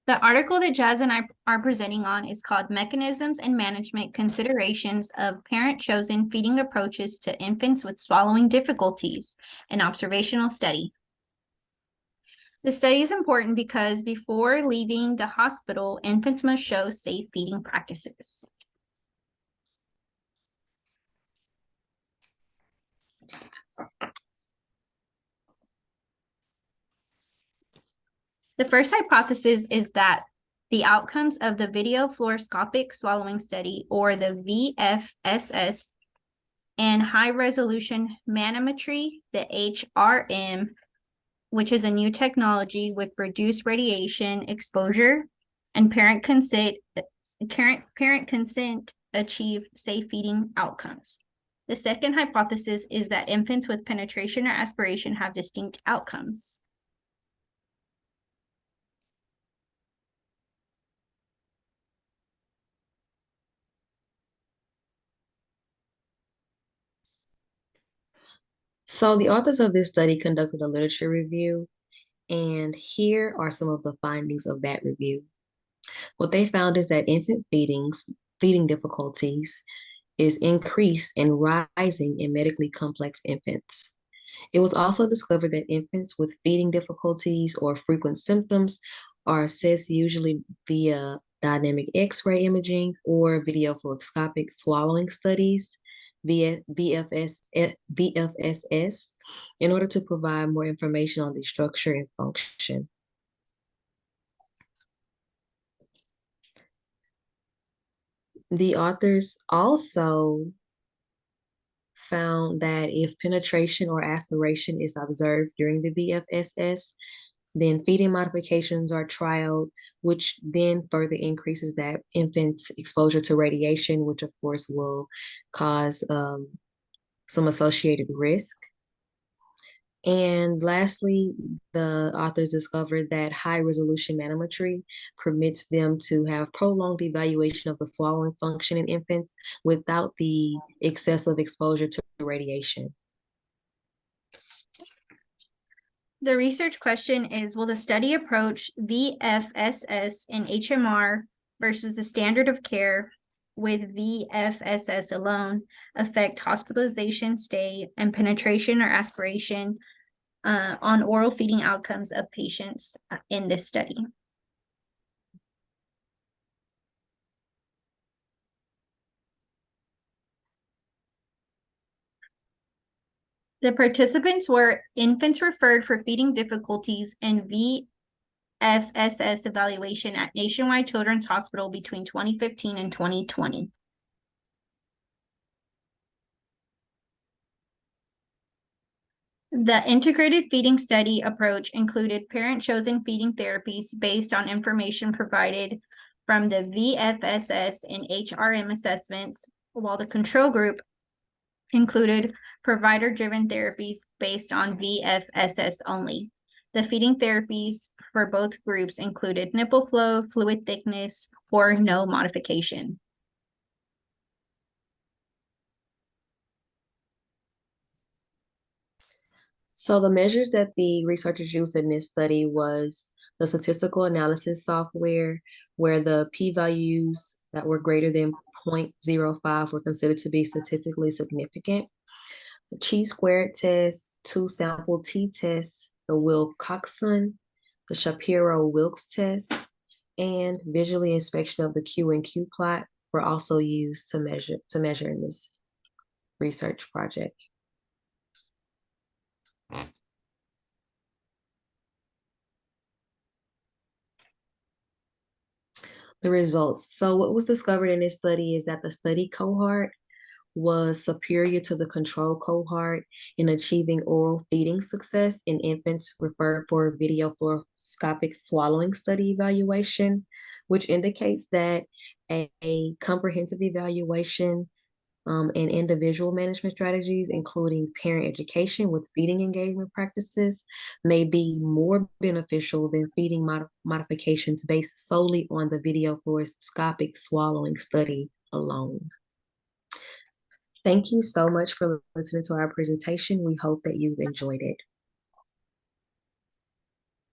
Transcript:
The article that Jazz and I are presenting on is called Mechanisms and Management Considerations of Parent-Chosen Feeding Approaches to Infants with Swallowing Difficulties, an observational study. The study is important because before leaving the hospital, infants must show safe feeding practices. The first hypothesis is that the outcomes of the video fluoroscopic swallowing study, or the VFSS, and high-resolution manometry, the HRM, which is a new technology with reduced radiation exposure, and parent consent achieve safe feeding outcomes. The second hypothesis is that infants with penetration or aspiration have distinct outcomes. So the authors of this study conducted a literature review, and here are some of the findings of that review. What they found is that infant feeding difficulties is increased and rising in medically complex infants. It was also discovered that infants with feeding difficulties or frequent symptoms are assessed usually via dynamic X-ray imaging or video fluoroscopic swallowing studies, via BFSS, in order to provide more information on the structure and function. The authors also found that if penetration or aspiration is observed during the BFSS, then feeding modifications are trialed, which then further increases that infant's exposure to radiation, which of course will cause some associated risk. And lastly, the authors discovered that high resolution manometry permits them to have prolonged evaluation of the swallowing function in infants without the excessive exposure to radiation. The research question is, will the study approach VFSS and HMR versus the standard of care with VFSS alone affect hospitalization, stay, and penetration or aspiration on oral feeding outcomes of patients in this study? The participants were infants referred for feeding difficulties and VFSS evaluation at Nationwide Children's Hospital between 2015 and 2020. The integrated feeding study approach included parent-chosen feeding therapies based on information provided from the VFSS and HRM assessments, while the control group included provider-driven therapies based on VFSS only. The feeding therapies for both groups included nipple flow, fluid thickness, or no modification. So the measures that the researchers used in this study was the statistical analysis software, where the p-values that were greater than 0.05 were considered to be statistically significant. The chi-squared test, two-sample t-test, the Wilcoxon, the Shapiro-Wilks test, and visual inspection of the Q and Q plot were also used to measure in this research project. The results. So what was discovered in this study is that the study cohort was superior to the control cohort in achieving oral feeding success in infants referred for video fluoroscopic swallowing study evaluation, which indicates that a comprehensive evaluation and individual management strategies, including parent education with feeding engagement practices, may be more beneficial than feeding modifications based solely on the video fluoroscopic swallowing study alone. Thank you so much for listening to our presentation. We hope that you've enjoyed it.